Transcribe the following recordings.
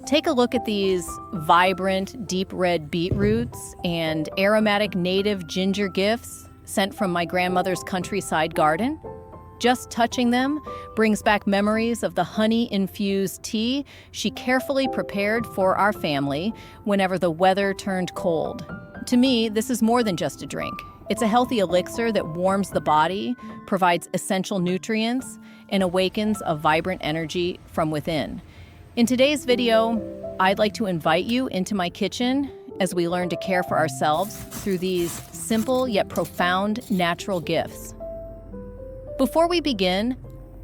Take a look at these vibrant, deep red beetroots and aromatic native ginger gifts sent from my grandmother's countryside garden. Just touching them brings back memories of the honey-infused tea she carefully prepared for our family whenever the weather turned cold. To me, this is more than just a drink. It's a healthy elixir that warms the body, provides essential nutrients, and awakens a vibrant energy from within. In today's video, I'd like to invite you into my kitchen as we learn to care for ourselves through these simple yet profound natural gifts. Before we begin,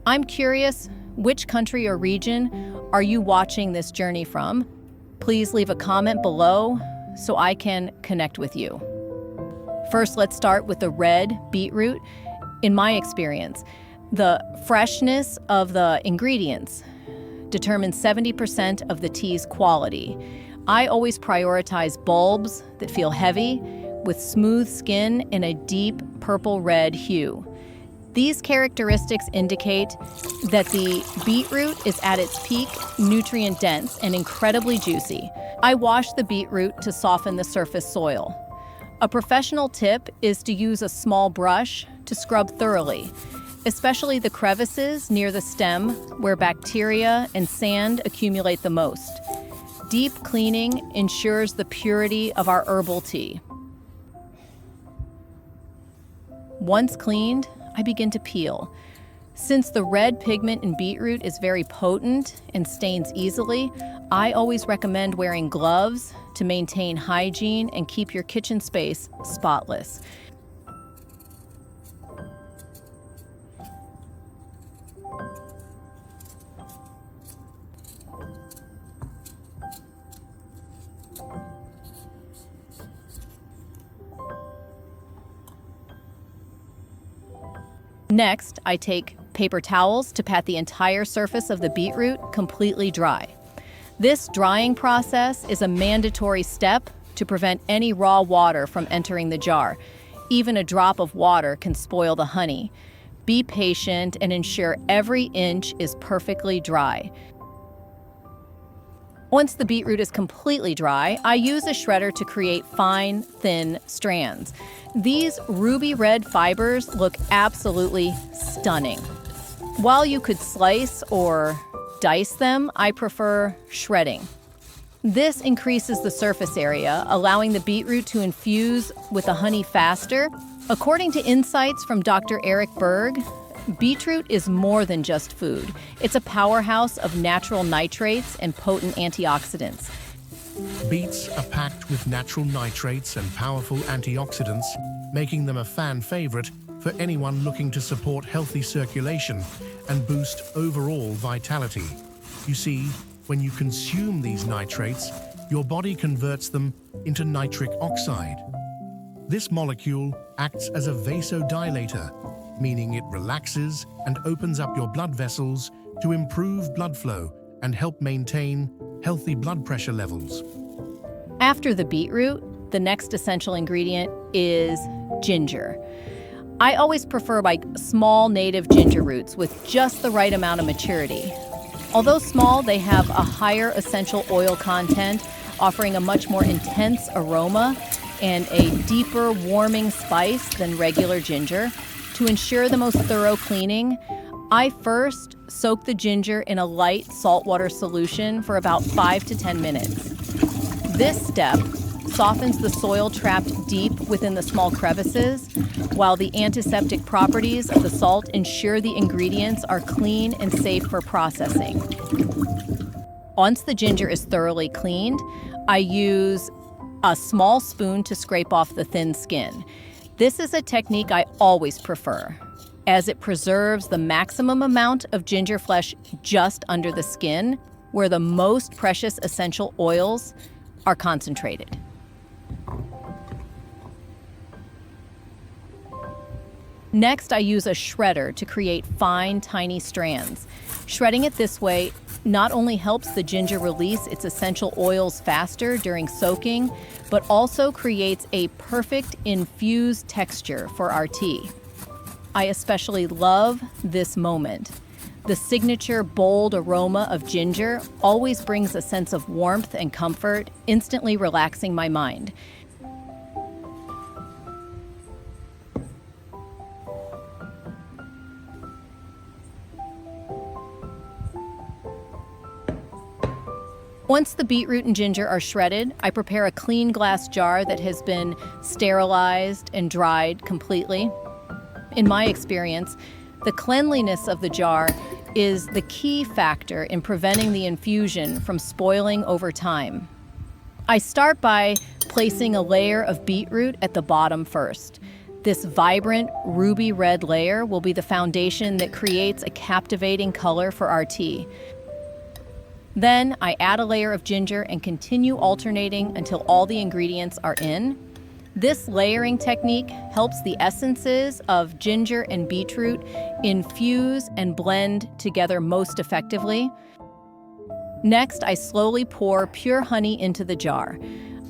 I'm curious, which country or region are you watching this journey from? Please leave a comment below so I can connect with you. First, let's start with the red beetroot. In my experience, the freshness of the ingredients determines 70% of the tea's quality. I always prioritize bulbs that feel heavy, with smooth skin and a deep purple-red hue. These characteristics indicate that the beetroot is at its peak, nutrient-dense, and incredibly juicy. I wash the beetroot to soften the surface soil. A professional tip is to use a small brush to scrub thoroughly, especially the crevices near the stem where bacteria and sand accumulate the most. Deep cleaning ensures the purity of our herbal tea. Once cleaned, I begin to peel. Since the red pigment in beetroot is very potent and stains easily, I always recommend wearing gloves to maintain hygiene and keep your kitchen space spotless. Next, I take paper towels to pat the entire surface of the beetroot completely dry. This drying process is a mandatory step to prevent any raw water from entering the jar. Even a drop of water can spoil the honey. Be patient and ensure every inch is perfectly dry. Once the beetroot is completely dry, I use a shredder to create fine, thin strands. These ruby red fibers look absolutely stunning. While you could slice or dice them, I prefer shredding. This increases the surface area, allowing the beetroot to infuse with the honey faster. According to insights from Dr. Eric Berg, beetroot is more than just food. It's a powerhouse of natural nitrates and potent antioxidants. Beets are packed with natural nitrates and powerful antioxidants, making them a fan favorite for anyone looking to support healthy circulation and boost overall vitality. You see, when you consume these nitrates, your body converts them into nitric oxide. This molecule acts as a vasodilator, meaning it relaxes and opens up your blood vessels to improve blood flow and help maintain healthy blood pressure levels. After the beetroot, the next essential ingredient is ginger. I always prefer small native ginger roots with just the right amount of maturity. Although small, they have a higher essential oil content, offering a much more intense aroma and a deeper warming spice than regular ginger. To ensure the most thorough cleaning, I first soak the ginger in a light saltwater solution for about 5 to 10 minutes. This step softens the soil trapped deep within the small crevices, while the antiseptic properties of the salt ensure the ingredients are clean and safe for processing. Once the ginger is thoroughly cleaned, I use a small spoon to scrape off the thin skin. This is a technique I always prefer, as it preserves the maximum amount of ginger flesh just under the skin, where the most precious essential oils are concentrated. Next, I use a shredder to create fine, tiny strands. Shredding it this way not only helps the ginger release its essential oils faster during soaking, but also creates a perfect infused texture for our tea. I especially love this moment. The signature bold aroma of ginger always brings a sense of warmth and comfort, instantly relaxing my mind. Once the beetroot and ginger are shredded, I prepare a clean glass jar that has been sterilized and dried completely. In my experience, the cleanliness of the jar is the key factor in preventing the infusion from spoiling over time. I start by placing a layer of beetroot at the bottom first. This vibrant ruby red layer will be the foundation that creates a captivating color for our tea. Then I add a layer of ginger and continue alternating until all the ingredients are in. This layering technique helps the essences of ginger and beetroot infuse and blend together most effectively. Next, I slowly pour pure honey into the jar.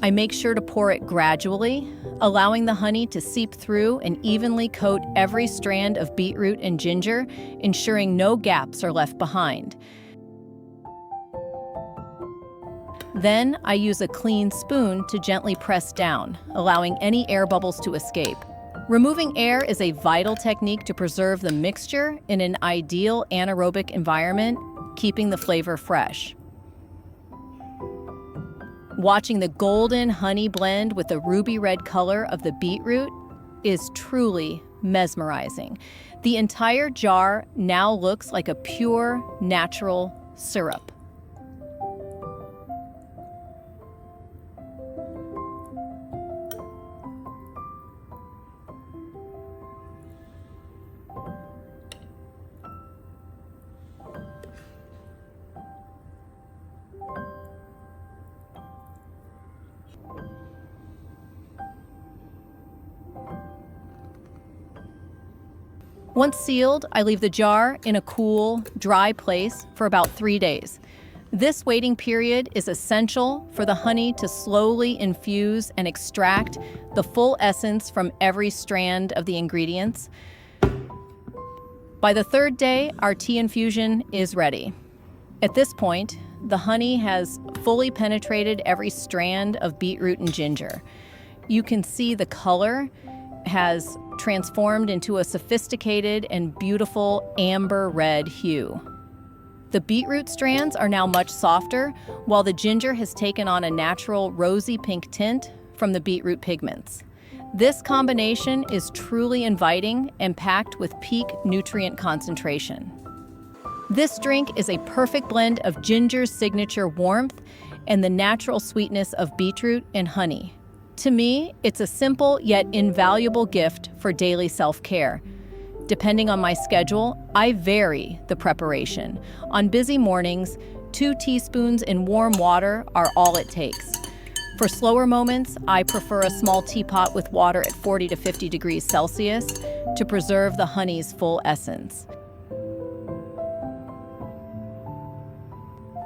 I make sure to pour it gradually, allowing the honey to seep through and evenly coat every strand of beetroot and ginger, ensuring no gaps are left behind. Then I use a clean spoon to gently press down, allowing any air bubbles to escape. Removing air is a vital technique to preserve the mixture in an ideal anaerobic environment, keeping the flavor fresh. Watching the golden honey blend with the ruby red color of the beetroot is truly mesmerizing. The entire jar now looks like a pure, natural syrup. Once sealed, I leave the jar in a cool, dry place for about 3 days. This waiting period is essential for the honey to slowly infuse and extract the full essence from every strand of the ingredients. By the 3rd day, our tea infusion is ready. At this point, the honey has fully penetrated every strand of beetroot and ginger. You can see the color has transformed into a sophisticated and beautiful amber red hue. The beetroot strands are now much softer, while the ginger has taken on a natural rosy pink tint from the beetroot pigments. This combination is truly inviting and packed with peak nutrient concentration. This drink is a perfect blend of ginger's signature warmth and the natural sweetness of beetroot and honey. To me, it's a simple yet invaluable gift for daily self-care. Depending on my schedule, I vary the preparation. On busy mornings, 2 teaspoons in warm water are all it takes. For slower moments, I prefer a small teapot with water at 40 to 50 degrees Celsius to preserve the honey's full essence.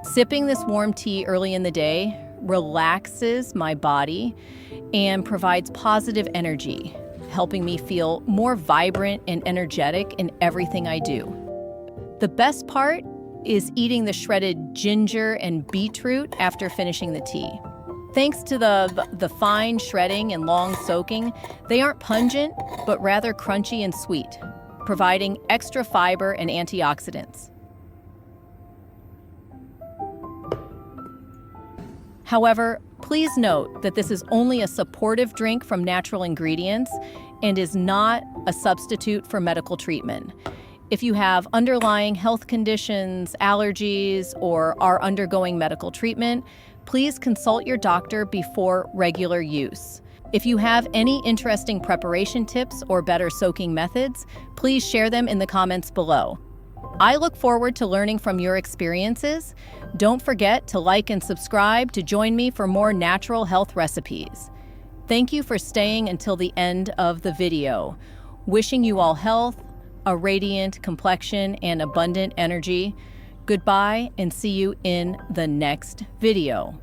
Sipping this warm tea early in the day relaxes my body and provides positive energy, helping me feel more vibrant and energetic in everything I do. The best part is eating the shredded ginger and beetroot after finishing the tea. Thanks to the fine shredding and long soaking, they aren't pungent, but rather crunchy and sweet, providing extra fiber and antioxidants. However, please note that this is only a supportive drink from natural ingredients and is not a substitute for medical treatment. If you have underlying health conditions, allergies, or are undergoing medical treatment, please consult your doctor before regular use. If you have any interesting preparation tips or better soaking methods, please share them in the comments below. I look forward to learning from your experiences. Don't forget to like and subscribe to join me for more natural health recipes. Thank you for staying until the end of the video. Wishing you all health, a radiant complexion, and abundant energy. Goodbye, and see you in the next video.